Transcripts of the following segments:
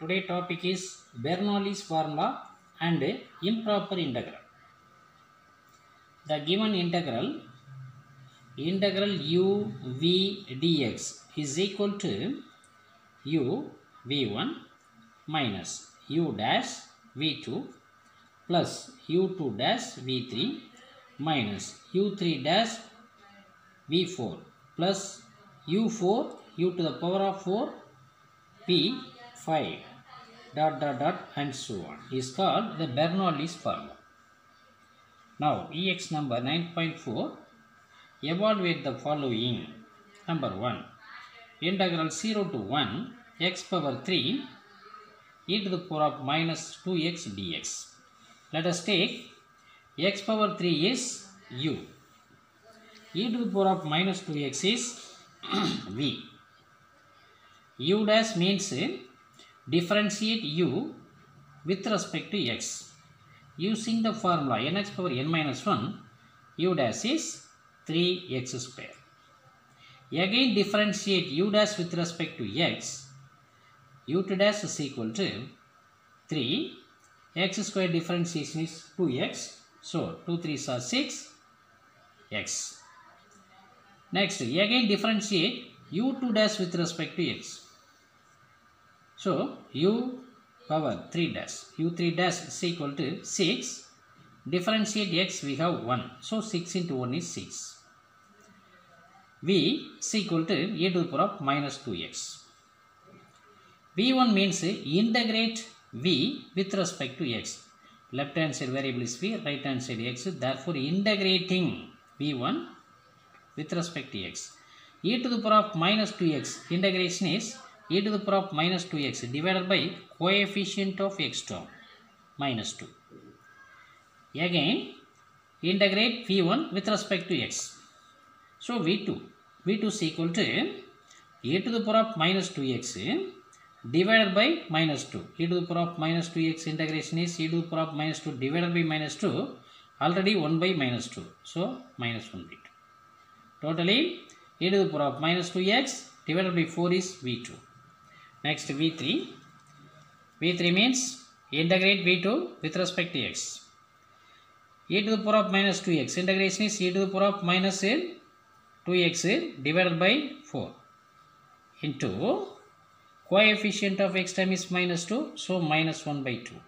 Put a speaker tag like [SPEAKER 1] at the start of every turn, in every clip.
[SPEAKER 1] Today topic is Bernoulli's formula and improper integral. The given integral u v dx is equal to u v1 minus u dash v2 plus u2 dash v3 minus u3 dash v4 plus u4 u to the power of 4 v5 dot and so on is called the Bernoulli's formula. Now Ex number 9.4, evaluate the following. Number 1, integral 0 to 1 x power 3 e to the power of minus 2x dx. Let us take x power 3 is u, e to the power of minus 2x is v. U dash means differentiate u with respect to x. Using the formula nx power n minus 1, u dash is 3x square. Again differentiate u dash with respect to x. u2 dash is equal to 3. X square differentiation is 2x. So 2 3s are 6x. Next again differentiate u2 dash with respect to x. So u power 3 dash, u3 dash is equal to 6. Differentiate x, we have 1. So 6 into 1 is 6. V is equal to e to the power of minus 2x. V1 means integrate v with respect to x. Left hand side variable is v, right hand side x. Therefore integrating v1 with respect to x. E to the power of minus 2x integration is e to the power of minus 2x divided by coefficient of x term minus 2. Again integrate v1 with respect to x. So v2 is equal to e to the power of minus 2x divided by minus 2. E to the power of minus 2x integration is e to the power of minus 2 divided by minus 2. Already 1 by minus 2. So minus 1 by 2. Totally e to the power of minus 2x divided by 4 is v2. Next v3. v3 means integrate v2 with respect to x. E to the power of minus 2x integration is e to the power of minus 2x divided by 4 into coefficient of x term is minus 2. So minus 1 by 2.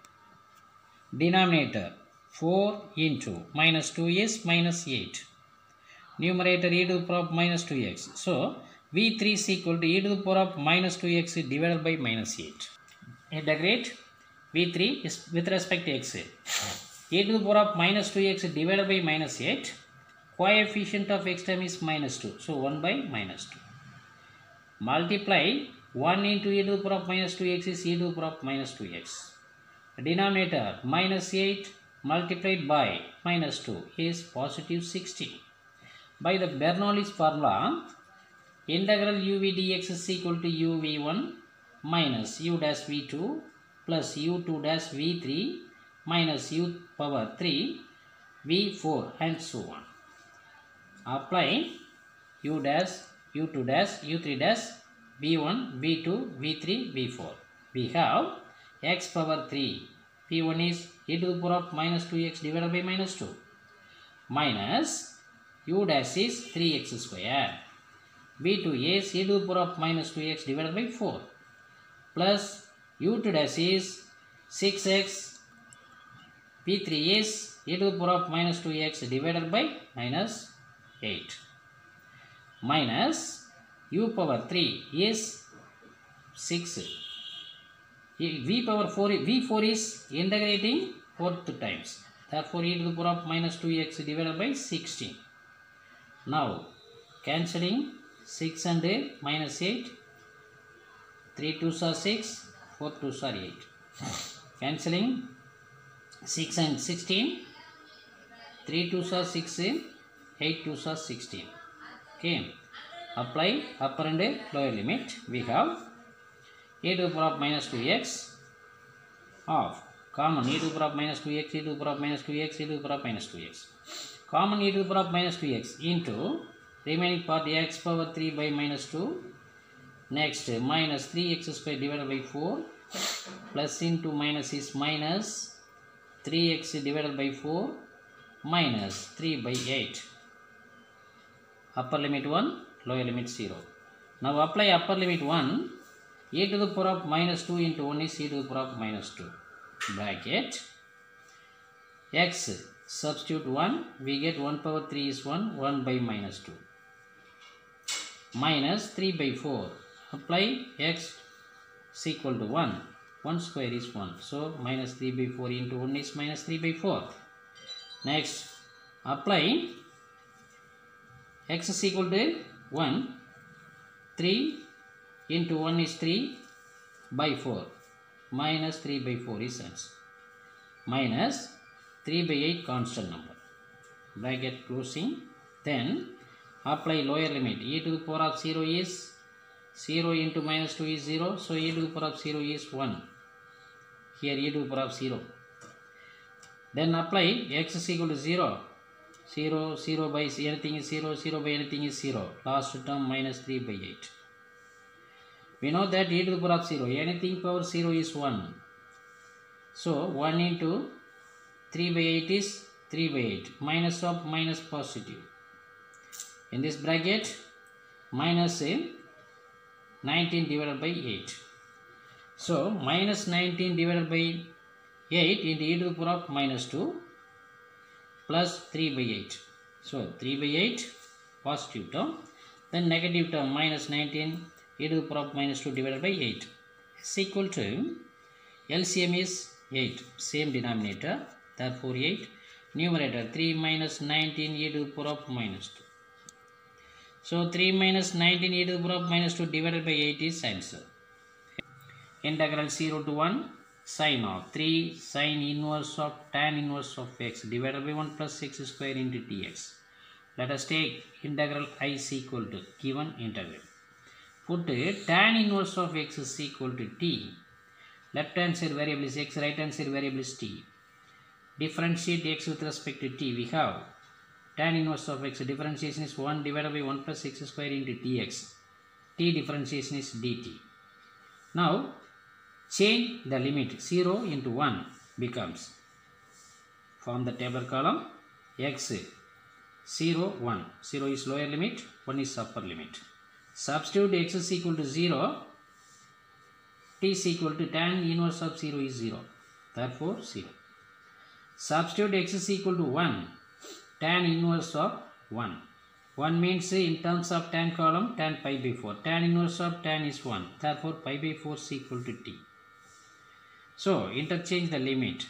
[SPEAKER 1] Denominator 4 into minus 2 is minus 8. Numerator e to the power of minus 2x. So v3 is equal to e to the power of minus 2x divided by minus 8. Integrate v3 is with respect to x. E to the power of minus 2x divided by minus 8. Coefficient of x term is minus 2. So 1 by minus 2. Multiply 1 into e to the power of minus 2x is e to the power of minus 2x. Denominator minus 8 multiplied by minus 2 is positive 16. By the Bernoulli's formula, integral u v dx is equal to u v1 minus u dash v2 plus u2 dash v3 minus u power 3 v4 and so on. Apply u dash, u2 dash, u3 dash, v1, v2, v3, v4. We have x power 3. v1 is e to the power of minus 2x divided by minus 2 minus u dash is 3x square. v2 is e to the power of minus 2x divided by 4 plus u2 dash is 6x. v3 is e to the power of minus 2x divided by minus 8 minus u power 3 is 6. v power 4, v4 is integrating 4th times. Therefore e to the power of minus 2x divided by 16. Now cancelling 6 and minus 8. 3 2s are 6, 4 2s are 8. Cancelling 6 and 16. 3 2s are 6, 8 2s are 16. Okay. Apply upper and lower limit. We have e to the power of minus 2x of common e to the power of minus 2x, e to the power of minus 2x, e to the power of minus 2x. Common e to the power of minus 2x into remaining part x power 3 by minus 2. Next minus 3x square divided by 4 plus into minus is minus 3x divided by 4 minus 3 by 8. Upper limit 1, lower limit 0. Now apply upper limit 1. E to the power of minus 2 into 1 is e to the power of minus 2. Bracket. X substitute 1. We get 1 power 3 is 1. 1 by minus 2. Minus 3 by 4. Apply x is equal to 1. 1 square is 1. So minus 3 by 4 into 1 is minus 3 by 4. Next, apply x is equal to 1. 3 into 1 is 3 by 4. Minus 3 by 4 is answer. Minus 3 by 8 constant number. Bracket closing. Then apply lower limit. E to the power of 0 is 0 into minus 2 is 0. So e to the power of 0 is 1. Here e to the power of 0. Then apply x is equal to 0. 0, 0 by anything is 0, 0 by anything is 0. Last term minus 3 by 8. We know that e to the power of 0. Anything power 0 is 1. So 1 into 3 by 8 is 3 by 8. Minus of minus positive. In this bracket, minus 19 divided by 8. So minus 19 divided by 8 into e to the power of minus 2 plus 3 by 8. So 3 by 8 positive term. Then negative term minus 19 e to the power of minus 2 divided by 8 is equal to LCM is 8. Same denominator. Therefore 8. Numerator 3 minus 19 e to the power of minus 2. So 3 minus 19 e to the power of minus 2 divided by 8 is answer. Integral 0 to 1 sin of 3 sin inverse of tan inverse of x divided by 1 plus x square into dx. Let us take integral I is equal to given integral. Put tan inverse of x is equal to t. Left hand side variable is x, right hand side variable is t. Differentiate x with respect to t. We have tan inverse of x differentiation is 1 divided by 1 plus x square into dx. T differentiation is dt. Now change the limit 0 into 1 becomes, from the table column, x 0 1. 0 is lower limit, 1 is upper limit. Substitute x is equal to 0. T is equal to tan inverse of 0 is 0. Therefore 0. Substitute x is equal to 1. Tan inverse of 1. 1 means in terms of tan column, tan pi by 4. Tan inverse of tan is 1. Therefore pi by 4 is equal to t. So interchange the limit.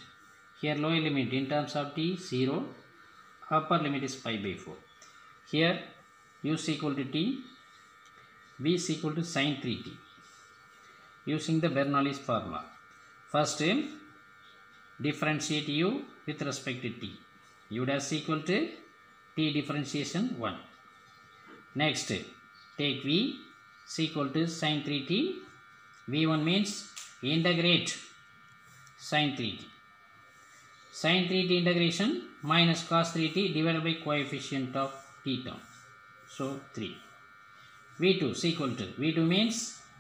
[SPEAKER 1] Here lower limit in terms of t 0. Upper limit is pi by 4. Here u is equal to t. V is equal to sin 3t. Using the Bernoulli's formula. First differentiate u with respect to t. U dash equal to t differentiation 1. Next take v is equal to sin 3t. v1 means integrate sin 3t. Sin 3t integration minus cos 3t divided by coefficient of t term. So 3. v2 is equal to, v2 means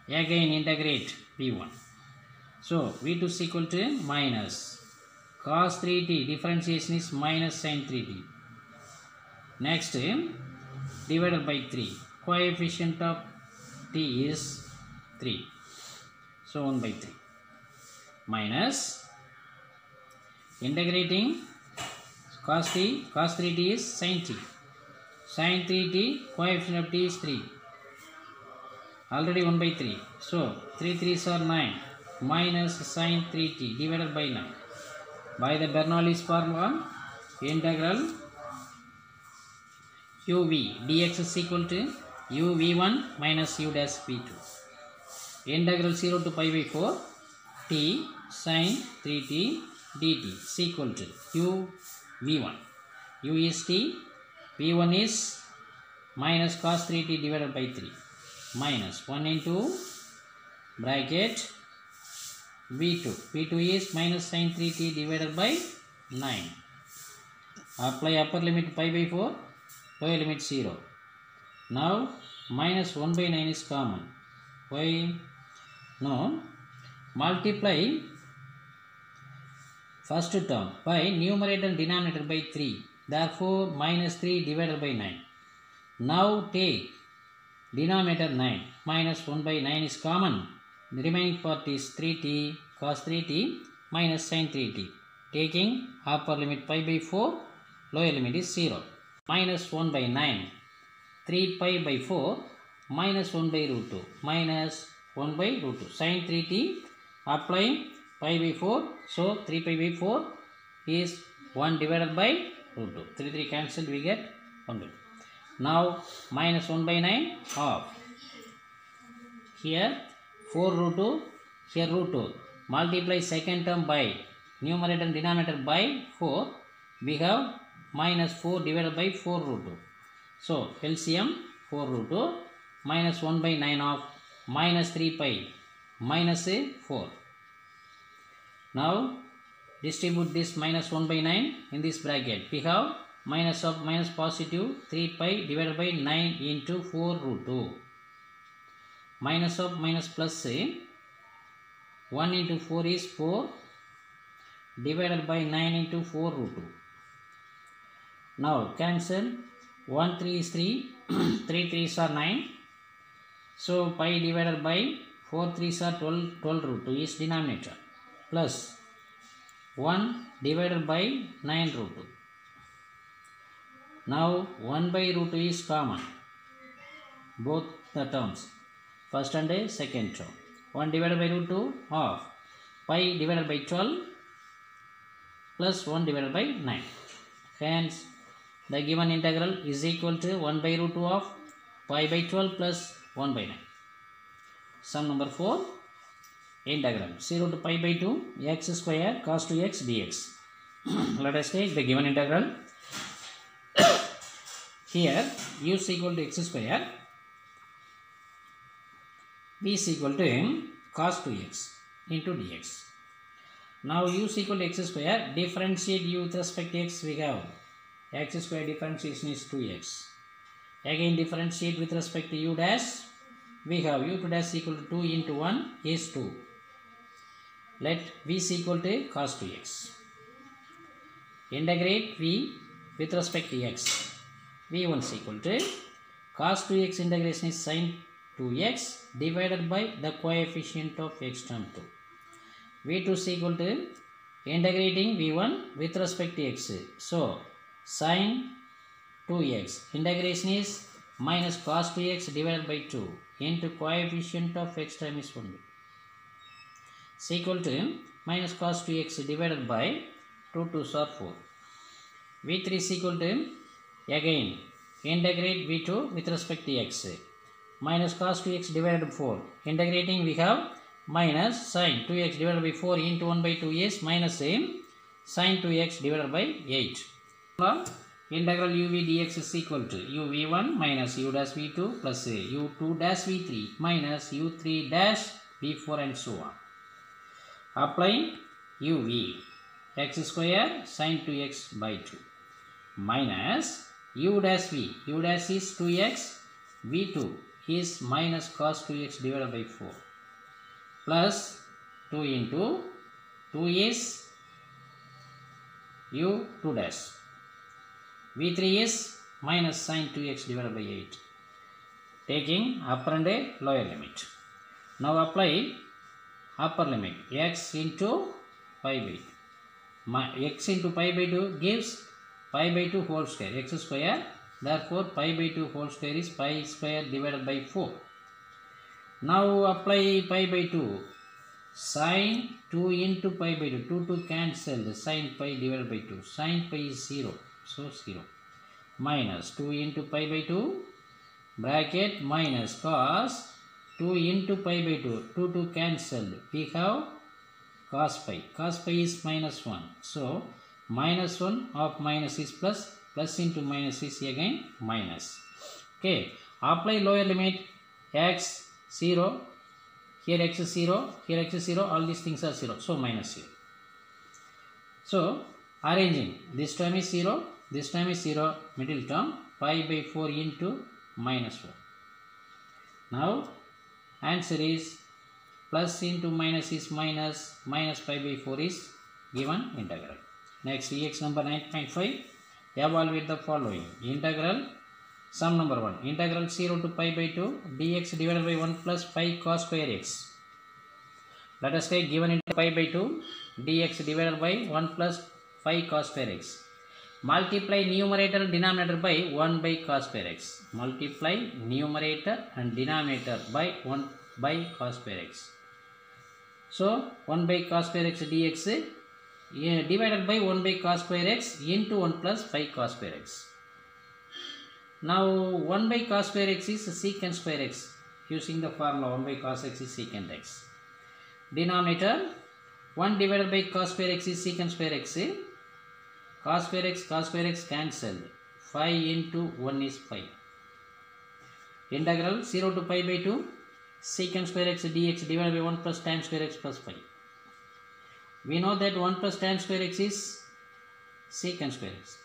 [SPEAKER 1] again integrate v1. So v2 is equal to minus cos 3t differentiation is minus sin 3t. Next divided by 3. Coefficient of t is 3. So 1 by 3. Minus integrating cos 3t is sin t. Sin 3t coefficient of t is 3. Already 1 by 3. So 3 3s are 9. Minus sin 3t divided by 9. By the Bernoulli's formula, integral uv dx is equal to u v1 minus u dash v2. Integral 0 to pi by 4 t sin 3t dt is equal to u v1. U is t, v1 is minus cos 3t divided by 3 minus 1 into bracket v2. v2 is minus sin 3t divided by 9. Apply upper limit pi by 4, lower limit 0. Now minus 1 by 9 is common. Why? No. multiply first term by numerator and denominator by 3. Therefore, minus 3 divided by 9. Now take denominator 9. Minus 1 by 9 is common. The remaining part is 3t cos 3t minus sin 3t. Taking upper limit pi by 4, lower limit is 0. Minus 1 by 9. 3 pi by 4 minus 1 by root 2 minus 1 by root 2. Sin 3t applying pi by 4. So 3 pi by 4 is 1 divided by root 2. 3 cancelled, we get 100. Now minus 1 by 9 half. Here 4 root 2, here root 2. Multiply second term by numerator and denominator by 4. We have minus 4 divided by 4 root 2. So LCM 4 root 2 minus 1 by 9 of minus 3 pi minus 4. Now distribute this minus 1 by 9 in this bracket. We have minus of minus positive 3 pi divided by 9 into 4 root 2. Minus of minus plus 1 into 4 is 4 divided by 9 into 4 root 2. Now cancel. 1 3 is 3, 3 3s are 9. So pi divided by 4 3s are 12 root 2 is denominator plus 1 divided by 9 root 2. Now 1 by root 2 is common, both the terms, first and second term. 1 divided by root 2 half. Pi divided by 12 plus 1 divided by 9. Hence the given integral is equal to 1 by root 2 of pi by 12 plus 1 by 9. Sum number 4. Integral 0 to pi by 2 x square cos 2x dx. Let us take the given integral. Here u is equal to x square, v is equal to cos 2x into dx. Now u is equal to x square, differentiate u with respect to x. We have x square differentiation is 2x. Again differentiate with respect to u dash. We have u2 dash equal to 2 into 1 is 2. Let v is equal to cos 2x. Integrate v with respect to x. v1 is equal to cos 2x integration is sin 2x divided by the coefficient of x term 2. v2 is equal to integrating v1 with respect to x. So sin 2x integration is minus cos 2x divided by 2 into coefficient of x term is 1 is equal to minus cos 2x divided by 2 2s are 4. v3 is equal to again integrate v2 with respect to x. Minus cos 2x divided by 4. Integrating we have minus sin 2x divided by 4 into 1 by 2 is minus sin 2x divided by 8. Integral uv dx is equal to uv1 minus u dash v2 plus u2 dash v3 minus u3 dash v4 and so on. Applying uv x square sin 2x by 2 minus u dash v. U dash is 2x, v2 is minus cos 2x divided by 4 plus 2 into 2 is u2 dash. v3 is minus sin 2x divided by 8. Taking upper and lower limit. Now apply upper limit x into pi by 2. X into pi by 2 gives pi by 2 whole square, x square. Therefore pi by 2 whole square is pi square divided by 4. Now apply pi by 2. Sin 2 into pi by 2. 2 to cancel. Sin pi divided by 2. Sin pi is 0. So 0. Minus 2 into pi by 2. Bracket minus cos 2 into pi by 2. 2 to cancel. We have cos pi. Cos pi is minus 1. So minus 1 of minus is plus. Plus into minus is again minus. Okay. Apply lower limit x 0. Here x is 0. Here x is 0. All these things are 0. So minus 0. So arranging. This term is 0. This term is 0. Middle term pi by 4 into minus 1. Now answer is plus into minus is minus, minus pi by 4 is given integral. Next, ex number 9.5, evaluate the following. Integral, sum number 1, integral 0 to pi by 2 dx divided by 1 plus pi cos square x. Let us take given into pi by 2 dx divided by 1 plus pi cos square x. Multiply numerator and denominator by 1 by cos square x. Multiply numerator and denominator by 1 by cos square x. So 1 by cos square x dx divided by 1 by cos square x into 1 plus pi cos square x. Now 1 by cos square x is secant square x. Using the formula 1 by cos x is secant x. Denominator 1 divided by cos square x is secant square x. Cos square x cancelled. 5 into 1 is 5. Integral 0 to pi by 2 secant square x dx divided by 1 plus tan square x plus 5. We know that 1 plus tan square x is secant square x.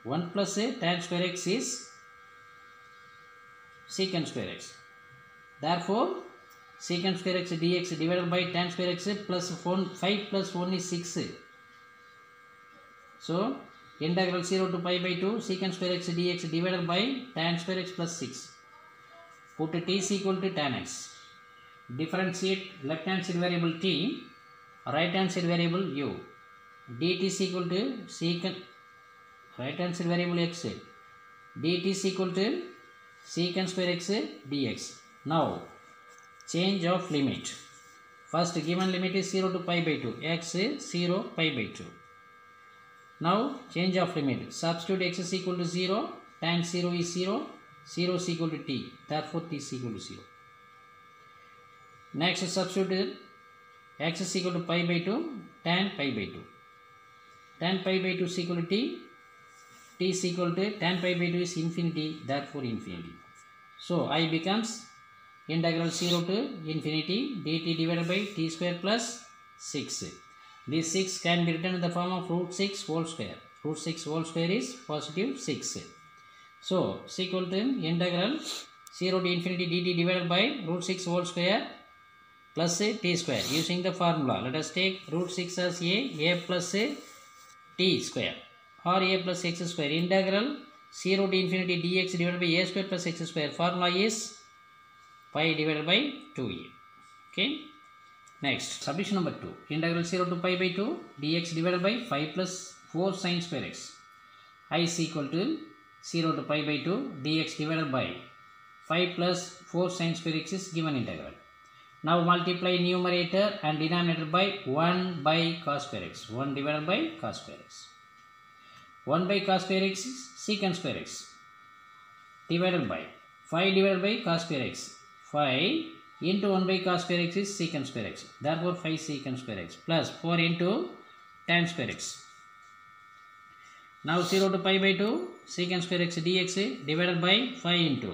[SPEAKER 1] 1 plus tan square x is secant square x. Therefore, secant square x dx divided by tan square x plus 5 plus 1 is 6. So, integral 0 to pi by 2 secant square x dx divided by tan square x plus 6. Put t is equal to tan x. Differentiate left hand side variable t, right hand side variable u. dt is equal to secant, right hand side variable x. dt is equal to secant square x dx. Now, change of limit. First given limit is 0 to pi by 2. X 0 pi by 2. Now change of limit. Substitute x is equal to 0. Tan 0 is 0. 0 is equal to t. Therefore t is equal to 0. Next substitute x is equal to pi by 2. Tan pi by 2. Tan pi by 2 is equal to t. T is equal to tan pi by 2 is infinity. Therefore infinity. So I becomes integral 0 to infinity dt divided by t square plus 6. This 6 can be written in the form of root 6 whole square. Root 6 whole square is positive 6. So, is equal to integral 0 to infinity dt divided by root 6 whole square plus t square. Using the formula, let us take root 6 as a plus t square or a plus x square. Integral 0 to infinity dx divided by a square plus x square. Formula is pi divided by 2a. Okay. Next, subdivision number 2. Integral 0 to pi by 2 dx divided by 5 plus 4 sin square x. I is equal to 0 to pi by 2 dx divided by 5 plus 4 sin square x is given integral. Now multiply numerator and denominator by 1 by cos square x. 1 divided by cos square x. 1 by cos square x is secant square x divided by 5 divided by cos square x. 5 into 1 by cos square x is secant square x. Therefore 5 secant square x plus 4 into tan square x. Now 0 to pi by 2 secant square x dx divided by 5 into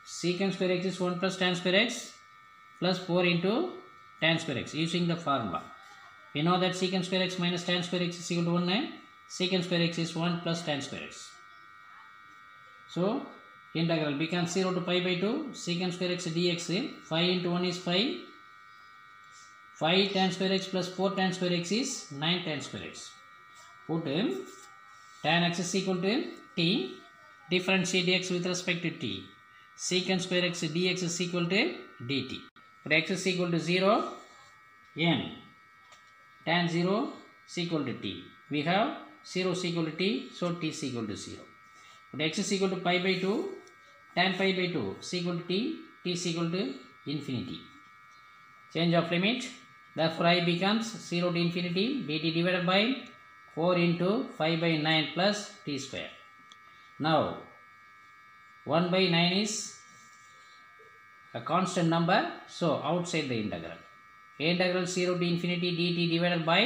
[SPEAKER 1] secant square x is 1 plus tan square x plus 4 into tan square x. Using the formula, we know that secant square x minus tan square x is equal to 1. Secant square x is 1 plus tan square x. So integral becomes 0 to pi by 2 secant square x dx. 5 into 1 is 5. 5 tan square x plus 4 tan square x is 9 tan square x. Put tan x is equal to t. Differentiate dx with respect to t. Secant square x dx is equal to dt. Put x is equal to 0. N tan 0 is equal to t. We have 0 is equal to t. So t is equal to 0. Put x is equal to pi by 2. Tan pi by 2 is equal to t. T is equal to infinity. Change of limit. Therefore I becomes 0 to infinity dt divided by 4 into 5 by 9 plus t square. Now 1 by 9 is a constant number, so outside the integral. Integral 0 to infinity dt divided by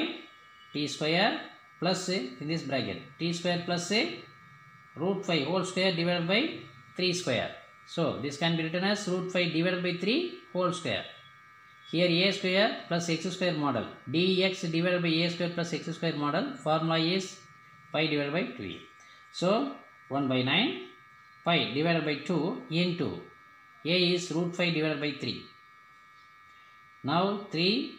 [SPEAKER 1] t square plus in this bracket t square plus root 5 whole square divided by 3 square. So this can be written as root 5 divided by 3 whole square. Here a square plus x square model. Dx divided by a square plus x square model. Formula is pi divided by 2a. So 1 by 9 pi divided by 2 into a is root 5 divided by 3. Now 3,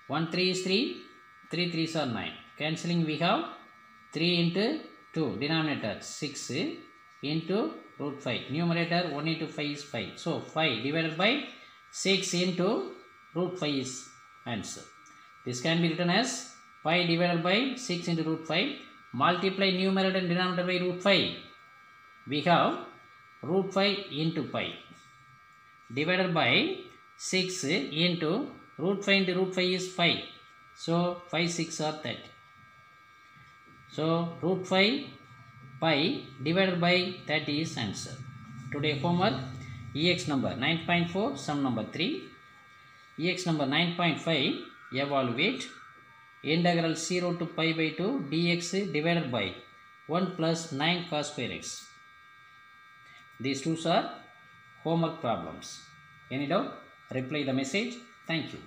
[SPEAKER 1] 1 3 is 3, 3 3s are 9. Cancelling we have 3 into 2, denominator 6 into root 5. Numerator 1 into 5 is 5. So 5 divided by 6 into root 5 is answer. This can be written as pi divided by 6 into root 5. Multiply numerator and denominator by root 5. We have root 5 into pi divided by 6 into root 5 into root 5 is 5. So 5 6 are 30. So root 5 pi divided by 30 is answer. Today homework EX number 9.4, sum number 3. EX number 9.5, evaluate integral 0 to pi by 2 dx divided by 1 plus 9 cos square x. These two are homework problems. Any doubt? Reply the message. Thank you.